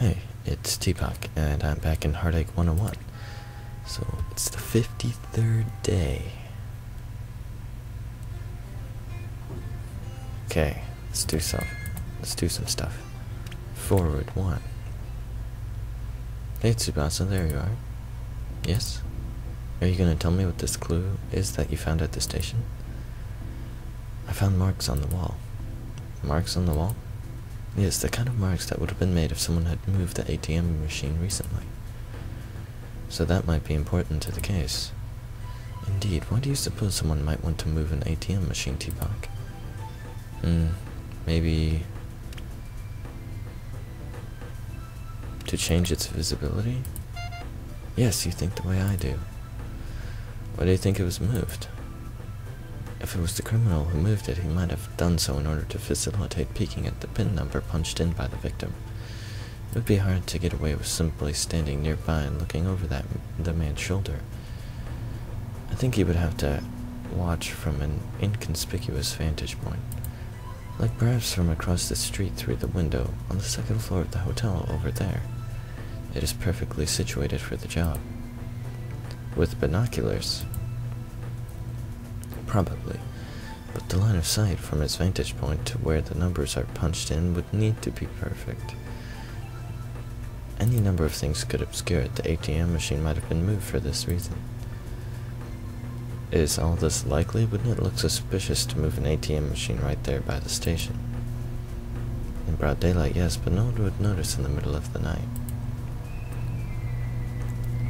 Hey, it's Teapot, and I'm back in Heartache 101. So, it's the 53rd day. Okay, let's do some stuff. Forward 1. Hey Tsubasa, there you are. Yes? Are you gonna tell me what this clue is that you found at the station? I found marks on the wall. Marks on the wall? Yes, the kind of marks that would have been made if someone had moved the ATM machine recently. So that might be important to the case. Indeed, why do you suppose someone might want to move an ATM machine, Teapot? Maybe to change its visibility? Yes, you think the way I do. Why do you think it was moved? If it was the criminal who moved it, he might have done so in order to facilitate peeking at the PIN number punched in by the victim. It would be hard to get away with simply standing nearby and looking over the man's shoulder. I think he would have to watch from an inconspicuous vantage point, like perhaps from across the street through the window on the second floor of the hotel over there. It is perfectly situated for the job. With binoculars, probably, but the line of sight from his vantage point to where the numbers are punched in would need to be perfect. Any number of things could obscure it. The ATM machine might have been moved for this reason. Is all this likely? Wouldn't it look suspicious to move an ATM machine right there by the station? In broad daylight, yes, but no one would notice in the middle of the night.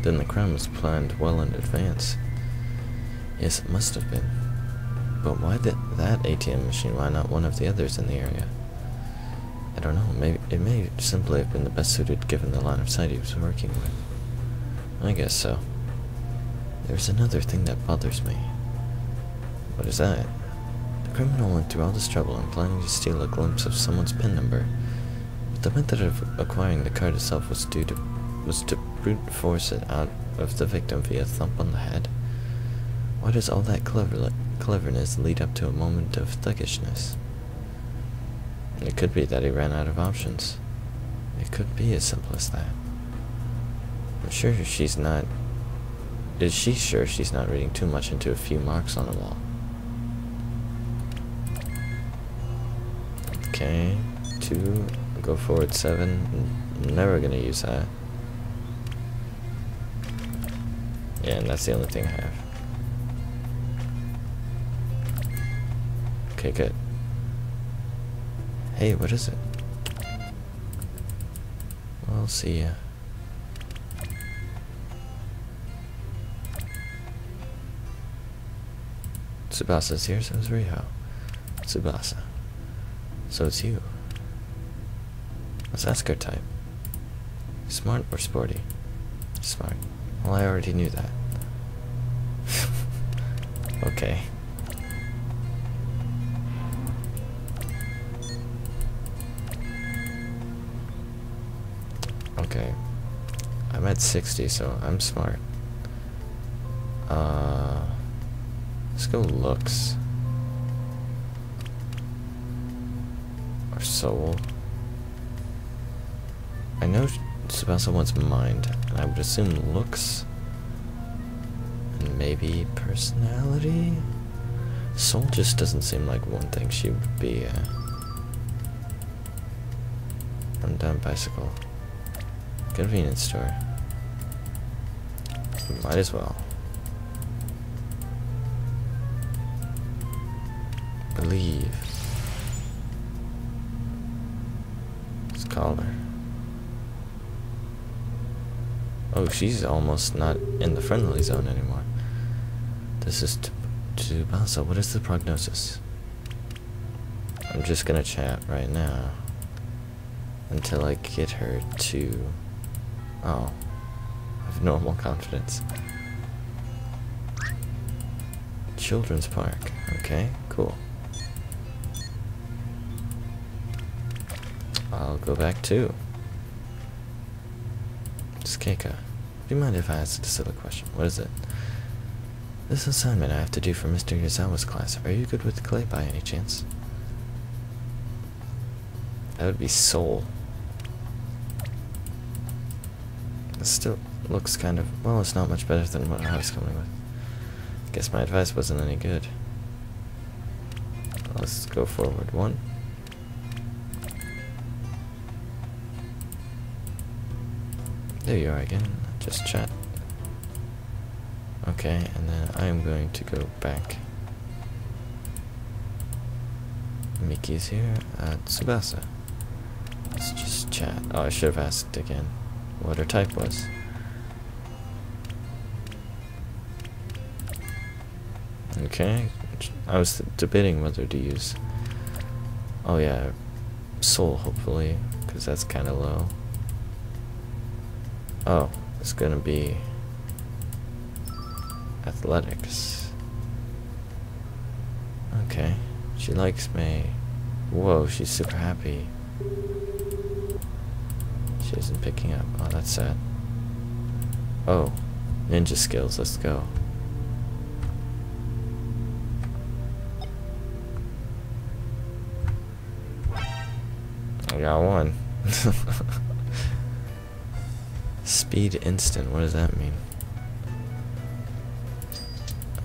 Then the crime was planned well in advance. Yes, it must have been. But why that ATM machine? Why not one of the others in the area? I don't know. Maybe it may simply have been the best suited given the line of sight he was working with. I guess so. There's another thing that bothers me. What is that? The criminal went through all this trouble in planning to steal a glimpse of someone's PIN number. But the method of acquiring the card itself was to brute force it out of the victim via a thump on the head. Why does all that cleverness lead up to a moment of thuggishness? It could be that he ran out of options. It could be as simple as that. I'm sure she's not... Is she sure she's not reading too much into a few marks on the wall? Okay, 2, go forward 7. I'm never gonna use that. Yeah, and that's the only thing I have. Okay, good. Hey, what is it? Well, see ya. Tsubasa's here, so is Riho. Tsubasa. So it's you. Let's ask her type. Smart or sporty? Smart. Well, I already knew that. Okay. Okay. I'm at 60, so I'm smart. Let's go looks. Or soul. I know Tsubasa wants mind, and I would assume looks. And maybe personality? Soul just doesn't seem like one thing she would be, Rundown bicycle. Convenience store. Might as well. Believe. Let's call her. Oh, she's almost not in the friendly zone anymore. This is Tsubasa. What is the prognosis? I'm just gonna chat right now until I get her to... Oh, I have normal confidence. Children's park. Okay, cool. I'll go back too. It's Keika. Do you mind if I ask a silly question? What is it? This assignment I have to do for Mr. Yazawa's class. Are you good with clay by any chance? That would be soul. It still looks kind of, well, it's not much better than what I was coming with. Guess my advice wasn't any good. Let's go forward 1. There you are again. Just chat. Okay, and then I'm going to go back. Miki's here. Tsubasa. Let's just chat. Oh, I should have asked again what her type was. Okay. I was debating whether to use... Oh yeah, soul, hopefully, because that's kind of low. Oh, it's gonna be... athletics. Okay. She likes me. Whoa, she's super happy. She isn't picking up. Oh, that's sad. Oh, ninja skills, let's go. I got one. Speed instant, what does that mean?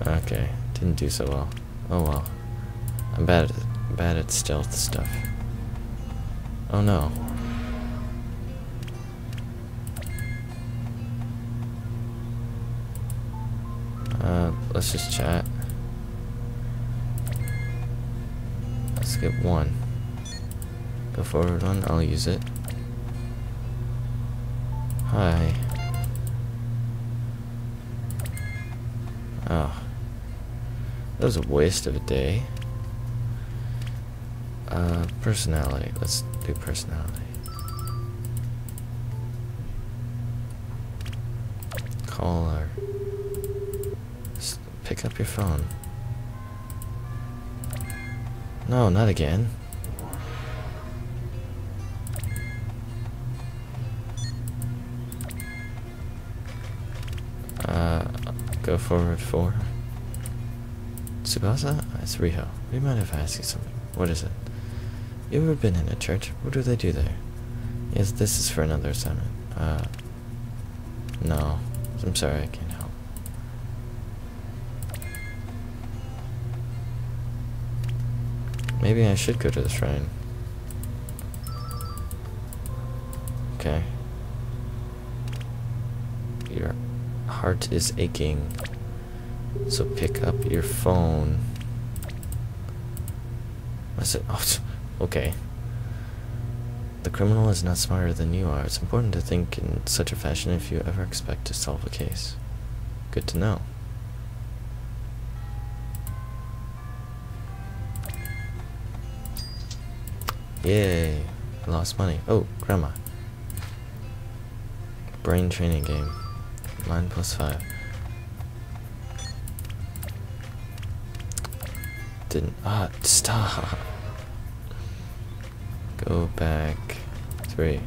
Okay, didn't do so well. Oh well. I'm bad at stealth stuff. Oh no. Let's just chat. Let's get 1. Go forward 1, I'll use it. Hi. Oh. That was a waste of a day. Personality. Let's do personality. Call her. Just pick up your phone. No, not again. Go forward 4. Tsubasa? It's Riho. Do you mind if I ask you something? What is it? You ever been in a church? What do they do there? Yes, this is for another assignment. No. I'm sorry, I can't help. Maybe I should go to the shrine. Okay. Your heart is aching. So pick up your phone. I said, oh, okay. The criminal is not smarter than you are. It's important to think in such a fashion if you ever expect to solve a case. Good to know. Yay. I lost money. Oh, grandma. Brain training game. Mine +5. Didn't. Ah, stop. Go back 3.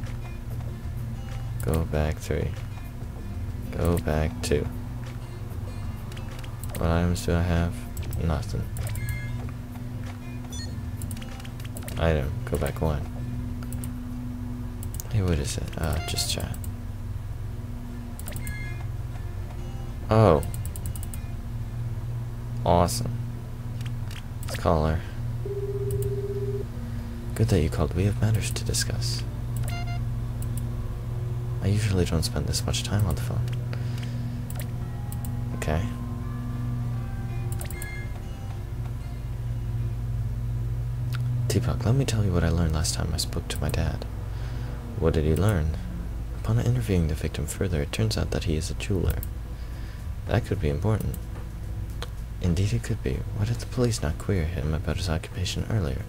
Go back 3. Go back 2. What items do I have? Nothing. Item. Go back 1. Hey, what is it? Just chat. Oh. Awesome. Let's call her. Good that you called. We have matters to discuss. I usually don't spend this much time on the phone. Okay. Teapot, let me tell you what I learned last time I spoke to my dad. What did he learn? Upon interviewing the victim further, it turns out that he is a jeweler. That could be important. Indeed it could be. Why did the police not query him about his occupation earlier?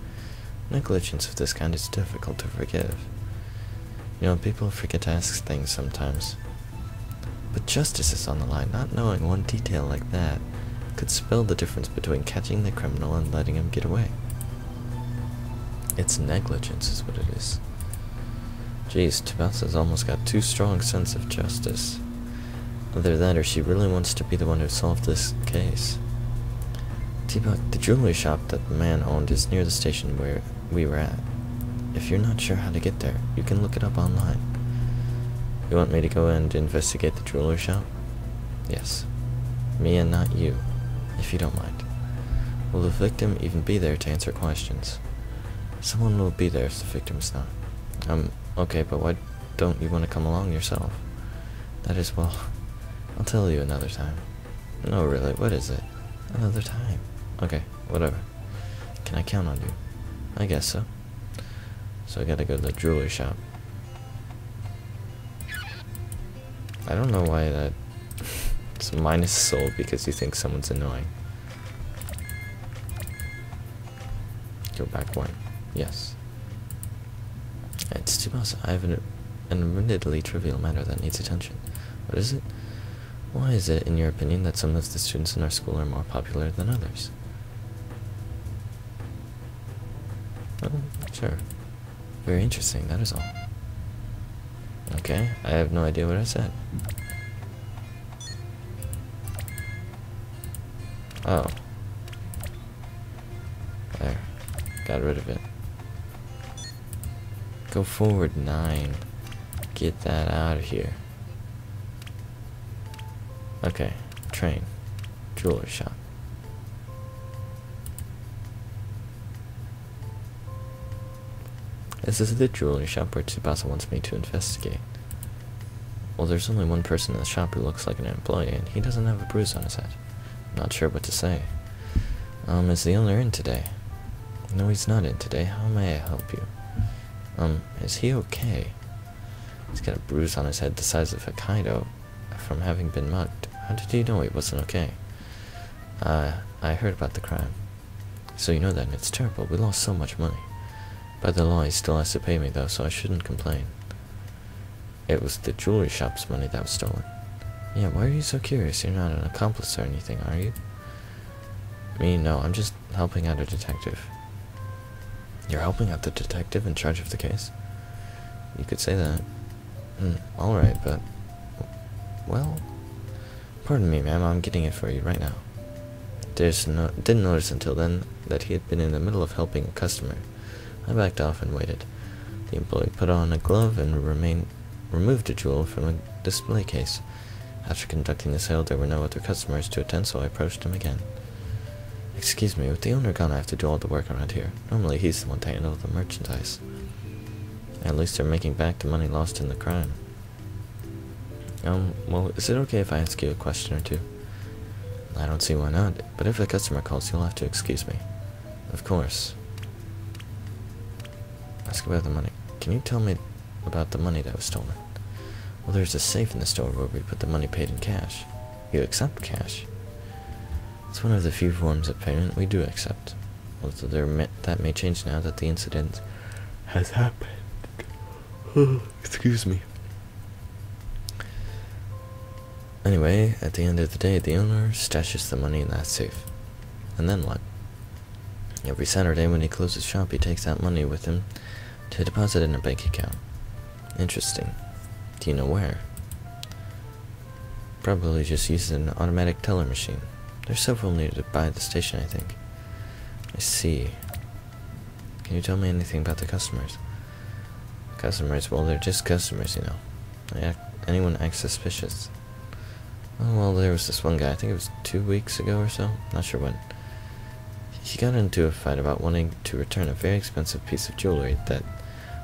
Negligence of this kind is difficult to forgive. You know, people forget to ask things sometimes. But justice is on the line. Not knowing one detail like that could spell the difference between catching the criminal and letting him get away. It's negligence is what it is. Jeez, Tabasa's almost got too strong sense of justice. Either that or she really wants to be the one who solved this case. Teapot, the jewelry shop that the man owned is near the station where we were at. If you're not sure how to get there, you can look it up online. You want me to go and investigate the jeweler shop? Yes. Me and not you, if you don't mind. Will the victim even be there to answer questions? Someone will be there if the victim's not. Okay, but why don't you want to come along yourself? That is, well, I'll tell you another time. No, really, what is it? Another time. Okay, whatever. Can I count on you? I guess so. So I gotta go to the jewelry shop. I don't know why that... It's minus soul because you think someone's annoying. Go back one. Yes. It's too much. I have an admittedly trivial matter that needs attention. What is it? Why is it, in your opinion, that some of the students in our school are more popular than others? Oh, sure. Very interesting, that is all. Okay, I have no idea what I said. Oh. There. Got rid of it. Go forward 9. Get that out of here. Okay. Train. Jeweler shop. This is the jewelry shop where Tsubasa wants me to investigate. Well, there's only one person in the shop who looks like an employee, and he doesn't have a bruise on his head. Not sure what to say. Is the owner in today? No, he's not in today. How may I help you? Is he okay? He's got a bruise on his head the size of a Kaido from having been mugged. How did you know he wasn't okay? I heard about the crime. So you know that, and it's terrible. We lost so much money. By the law, he still has to pay me, though, so I shouldn't complain. It was the jewelry shop's money that was stolen. Yeah, why are you so curious? You're not an accomplice or anything, are you? Me, no, I'm just helping out a detective. You're helping out the detective in charge of the case? You could say that. Alright, but... Well... Pardon me, ma'am, I'm getting it for you right now. Didn't notice until then that he had been in the middle of helping a customer. I backed off and waited. The employee put on a glove and removed a jewel from a display case. After conducting the sale, there were no other customers to attend, so I approached him again. Excuse me, with the owner gone, I have to do all the work around here. Normally, he's the one to handle the merchandise. At least they're making back the money lost in the crime. Well, is it okay if I ask you a question or two? I don't see why not, but if a customer calls, you'll have to excuse me. Of course. Ask about the money. Can you tell me about the money that was stolen? Well, there's a safe in the store where we put the money paid in cash. You accept cash? It's one of the few forms of payment we do accept. Although that may change now that the incident has happened. Excuse me. Anyway, at the end of the day, the owner stashes the money in that safe. And then what? Every Saturday when he closes shop, he takes that money with him to deposit in a bank account. Interesting. Do you know where? Probably just uses an automatic teller machine. There's several nearby the station, I think. I see. Can you tell me anything about the customers? Customers? Well, they're just customers, you know. Anyone acts suspicious. Oh, well, there was this one guy, I think it was 2 weeks ago or so, not sure when. He got into a fight about wanting to return a very expensive piece of jewelry that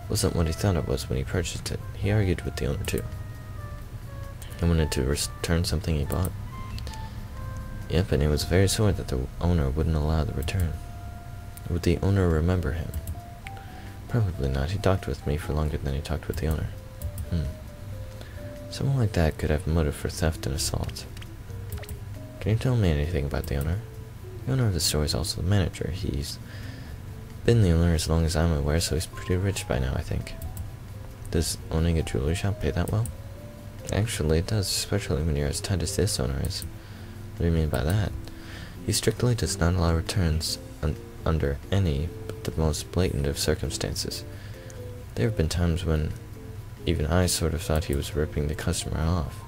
wasn't what he thought it was when he purchased it. He argued with the owner too. He wanted to return something he bought. Yep, and he was very sore that the owner wouldn't allow the return. Would the owner remember him? Probably not. He talked with me for longer than he talked with the owner. Someone like that could have motive for theft and assault. Can you tell me anything about the owner? The owner of the store is also the manager. He's been the owner as long as I'm aware, so he's pretty rich by now, I think. Does owning a jewelry shop pay that well? Actually, it does, especially when you're as tight as this owner is. What do you mean by that? He strictly does not allow returns under any but the most blatant of circumstances. There have been times when even I sort of thought he was ripping the customer off.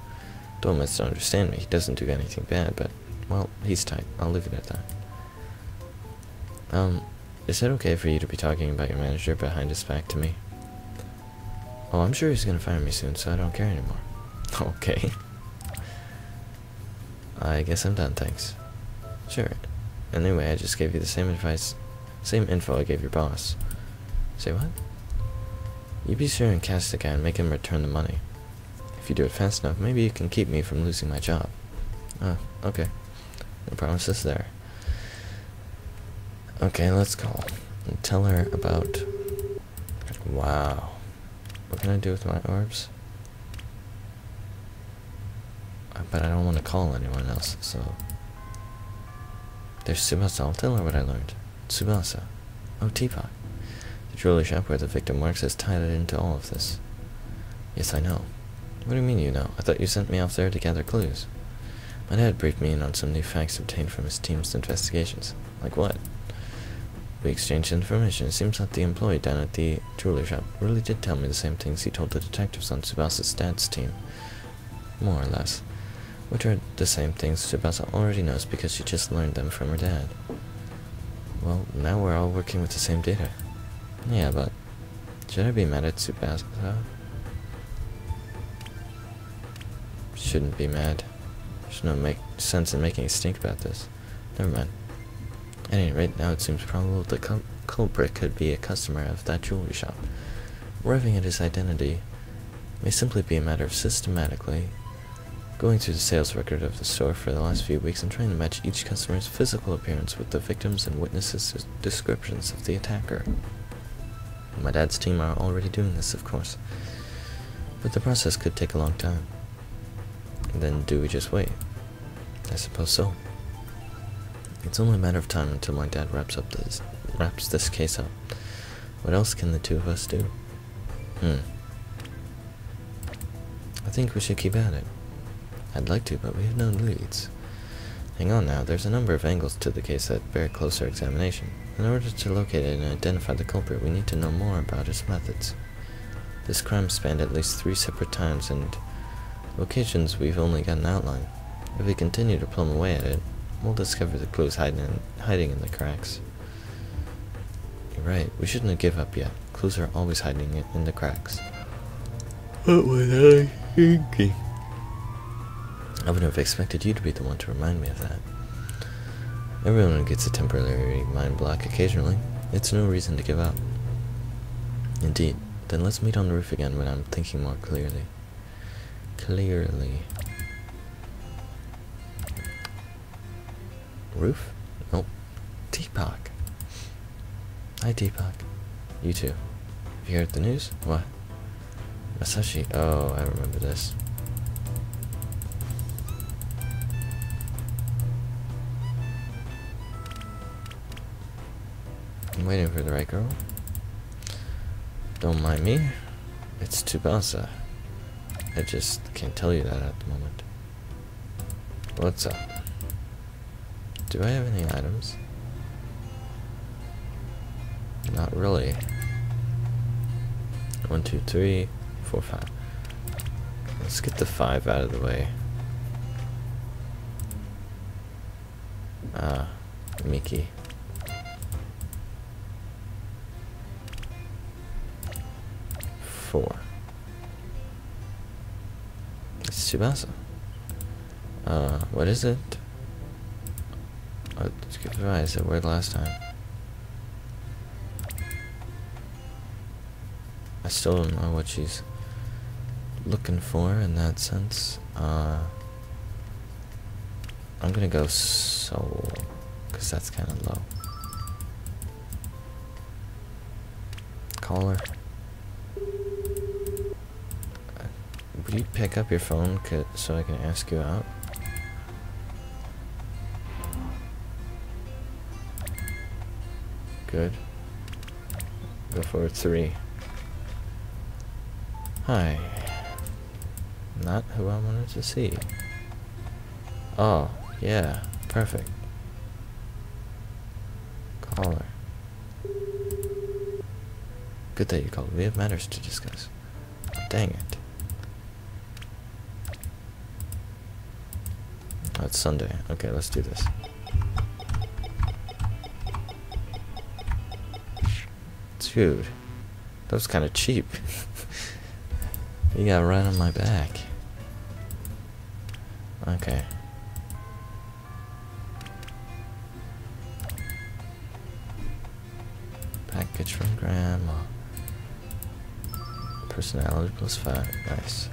Don't misunderstand me, he doesn't do anything bad, but, well, he's tight. I'll leave it at that. Is it okay for you to be talking about your manager behind his back to me? Oh, I'm sure he's gonna fire me soon, so I don't care anymore. Okay. I guess I'm done, thanks. Sure. Anyway, I just gave you the same info I gave your boss. Say what? You be sure and catch the guy and make him return the money. If you do it fast enough, maybe you can keep me from losing my job. Oh, okay. No promises there. Okay, let's call and tell her about... Wow. What can I do with my orbs? But I don't want to call anyone else, so... There's Tsubasa. I'll tell her what I learned. Tsubasa. Oh, Teapot. The jewelry shop where the victim works has tied it into all of this. Yes, I know. What do you mean you know? I thought you sent me off there to gather clues. My dad briefed me in on some new facts obtained from his team's investigations. Like what? We exchanged information. It seems that the employee down at the jewelry shop really did tell me the same things he told the detectives on Tsubasa's dad's team. More or less. Which are the same things Tsubasa already knows because she just learned them from her dad. Well, now we're all working with the same data. Yeah, but should I be mad at Tsubasa? Shouldn't be mad. There's no sense in making a stink about this. Never mind. At any rate, now it seems probable the culprit could be a customer of that jewelry shop. Arriving at his identity may simply be a matter of systematically going through the sales record of the store for the last few weeks and trying to match each customer's physical appearance with the victims' and witnesses' descriptions of the attacker. My dad's team are already doing this, of course, but the process could take a long time. And then do we just wait? I suppose so. It's only a matter of time until my dad wraps this case up. What else can the two of us do? I think we should keep at it. I'd like to, but we have no leads. Hang on now, there's a number of angles to the case that bear closer examination. In order to locate it and identify the culprit, we need to know more about his methods. This crime spanned at least 3 separate times and locations we've only got an outline. If we continue to plumb away at it, we'll discover the clues hiding in the cracks. You're right, we shouldn't give up yet. Clues are always hiding in the cracks. What was I thinking? I would have expected you to be the one to remind me of that. Everyone gets a temporary mind block occasionally. It's no reason to give up. Indeed. Then let's meet on the roof again when I'm thinking more clearly. Roof? Nope. Teapot. Hi, Teapot. You too. Have you heard the news? What? Masashi. Oh, I remember this. I'm waiting for the right girl. Don't mind me. It's Tsubasa. I just can't tell you that at the moment. What's up? Do I have any items? Not really. 1, 2, 3, 4, 5. Let's get the 5 out of the way. Miki. It's Tsubasa. What is it? Let's give it a said word last time. I still don't know what she's looking for in that sense. I'm gonna go soul, because that's kind of low. Call her. Would you pick up your phone so I can ask you out? Good. Go for 3. Hi. Not who I wanted to see. Oh, yeah. Perfect. Call her. Good that you called. We have matters to discuss. Dang it. Oh, it's Sunday. Okay, let's do this. Dude, that was kind of cheap. He got right on my back. Okay. Package from Grandma. Personality +5. Nice.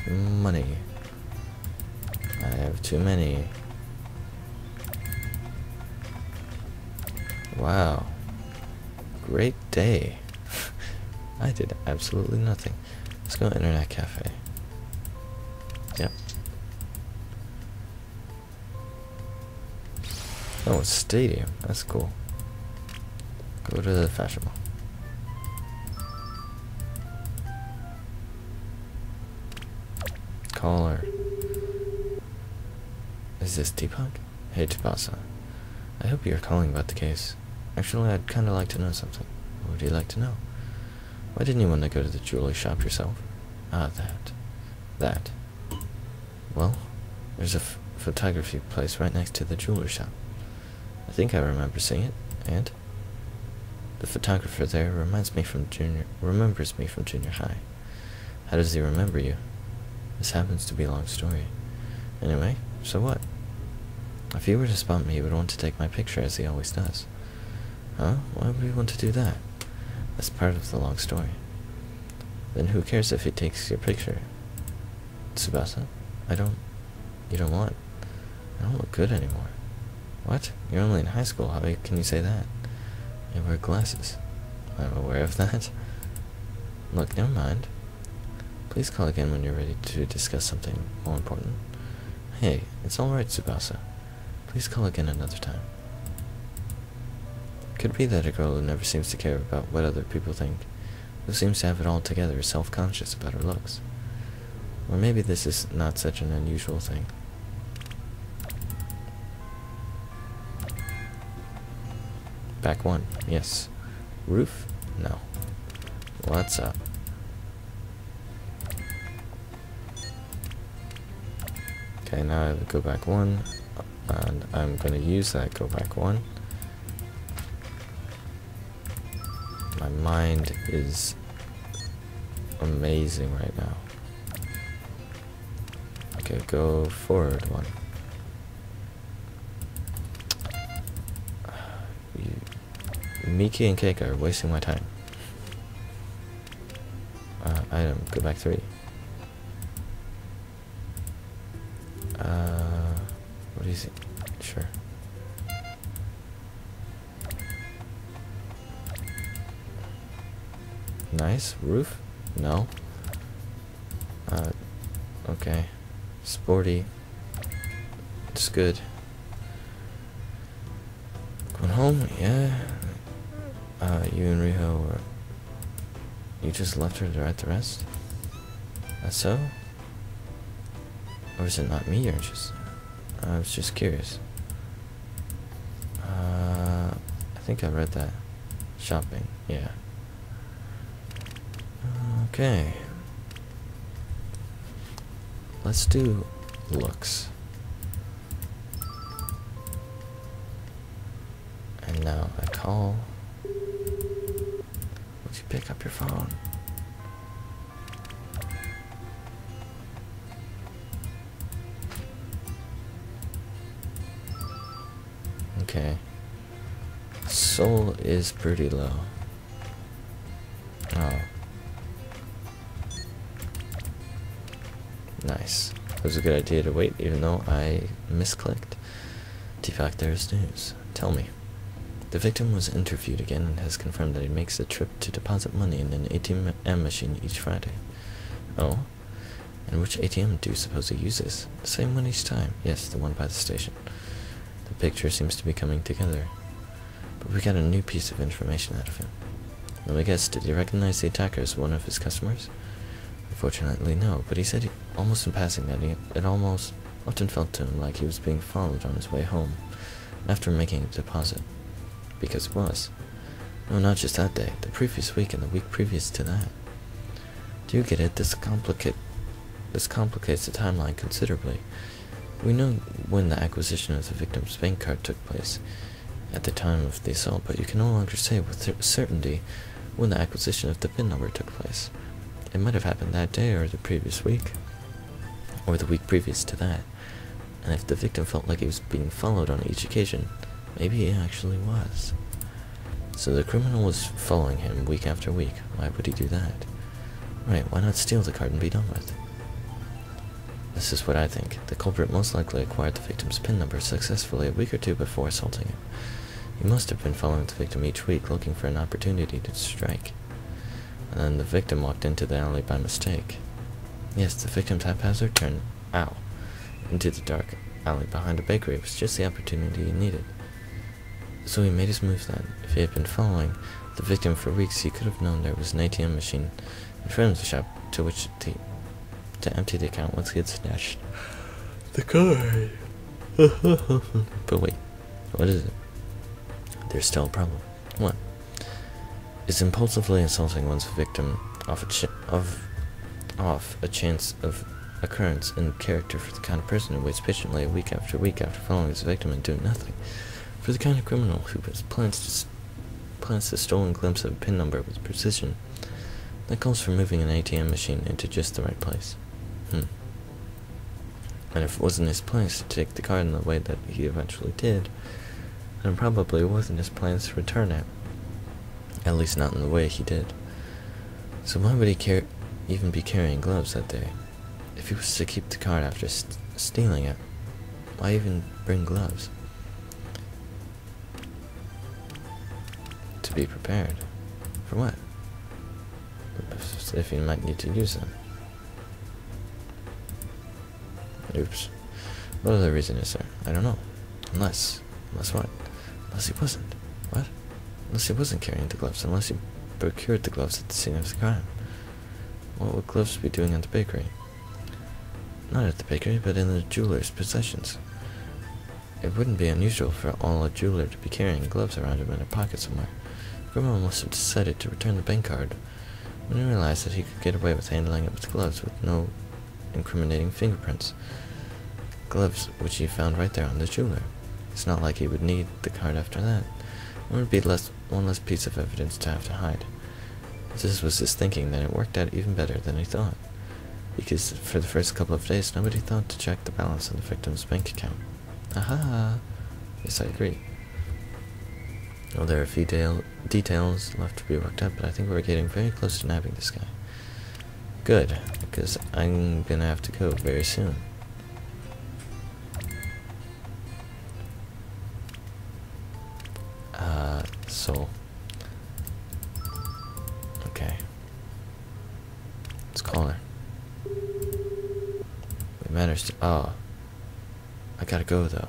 Money. I have too many. Wow. Great day. I did absolutely nothing. Let's go internet cafe. Yep. Oh, it's stadium. That's cool. Go to the fashion mall. Call her. Is this Deepak? Hey, Tapasa. I hope you're calling about the case. Actually, I'd kind of like to know something. What would you like to know? Why didn't you want to go to the jewelry shop yourself? Ah, that. Well, there's a photography place right next to the jewelry shop. I think I remember seeing it, and the photographer there remembers me from junior high. How does he remember you? This happens to be a long story. Anyway, so what? If he were to spot me, he would want to take my picture, as he always does. Huh? Why would he want to do that? That's part of the long story. Then who cares if he takes your picture? Tsubasa? You don't want. I don't look good anymore. What? You're only in high school, how can you say that? I wear glasses. I'm aware of that. Look, never mind. Please call again when you're ready to discuss something more important. Hey, it's alright, Tsubasa. Please call again another time. Could be that a girl who never seems to care about what other people think, who seems to have it all together, is self-conscious about her looks. Or maybe this is not such an unusual thing. Back one, yes. Roof? No. What's up? Okay, now I have a go back one, and I'm gonna use that go back one. My mind is amazing right now. Okay, go forward one. Miki and Keika are wasting my time. Item, go back 3. What do you think? Sure. Nice. Roof? No. Okay. Sporty. It's good. Going home? Yeah. You and Riho were... You just left her to write the rest? That's so? Or is it not me you're just... I was just curious. I think I read that. Shopping, yeah. Okay. Let's do looks. And now I call. Would you pick up your phone? Okay. Soul is pretty low. Oh. Nice. It was a good idea to wait, even though I misclicked. Deepak, there's news. Tell me. The victim was interviewed again and has confirmed that he makes a trip to deposit money in an ATM machine each Friday. Oh? And which ATM do you suppose he uses? The same one each time. Yes, the one by the station. The picture seems to be coming together. But we got a new piece of information out of him. Let me guess, did he recognize the attacker as one of his customers? Unfortunately, no, but he said almost in passing that it almost often felt to him like he was being followed on his way home after making a deposit. Because it was. No, not just that day, the previous week and the week previous to that. Do you get it? This complicates the timeline considerably. We know when the acquisition of the victim's bank card took place at the time of the assault, but you can no longer say with certainty when the acquisition of the PIN number took place. It might have happened that day or the previous week, or the week previous to that. And if the victim felt like he was being followed on each occasion, maybe he actually was. So the criminal was following him week after week. Why would he do that? Right, why not steal the card and be done with? This is what I think. The culprit most likely acquired the victim's PIN number successfully a week or two before assaulting him. He must have been following the victim each week, looking for an opportunity to strike. And then the victim walked into the alley by mistake. Yes, the victim's haphazard turn, into the dark alley behind a bakery was just the opportunity he needed. So he made his move then. If he had been following the victim for weeks, he could have known there was an ATM machine in front of the shop to which to empty the account once he had stashed the card. But wait, what is it? There's still a problem. What? Is impulsively assaulting one's victim off a chance of occurrence in character for the kind of person who waits patiently week after following his victim and doing nothing. For the kind of criminal who plans the stolen glimpse of a PIN number with precision. That calls for moving an ATM machine into just the right place. And if it wasn't his place to take the card in the way that he eventually did, then it probably wasn't his plans to return it. At least not in the way he did. So why would he even be carrying gloves that day? If he was to keep the card after stealing it, why even bring gloves? To be prepared. For what? If he might need to use them. Oops. What other reason is there? I don't know. Unless what? Unless he wasn't. What? Unless he wasn't carrying the gloves. Unless he procured the gloves at the scene of the crime. What would gloves be doing at the bakery? Not at the bakery, but in the jeweler's possessions. It wouldn't be unusual for a jeweler to be carrying gloves around him in a pocket somewhere. The criminal must have decided to return the bank card when he realized that he could get away with handling it with gloves with no incriminating fingerprints. Gloves which he found right there on the jeweler. It's not like he would need the card after that. It would be one less piece of evidence to have to hide. If this was his thinking, then it worked out even better than he thought. Because for the first couple of days, nobody thought to check the balance on the victim's bank account. Aha! Yes, I agree. Well, there are a few details left to be worked out, but I think we're getting very close to nabbing this guy. Good, because I'm gonna have to go very soon. Okay. Let's call her. It matters to— oh. I gotta go, though.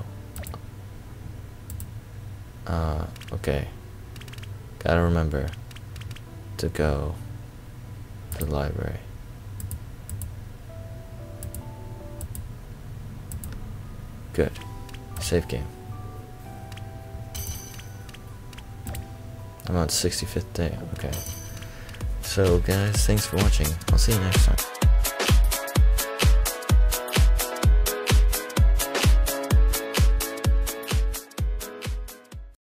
Okay. Gotta remember to go to the library. Good. Save game. I'm on 65th day. Okay. So, guys, thanks for watching. I'll see you next time.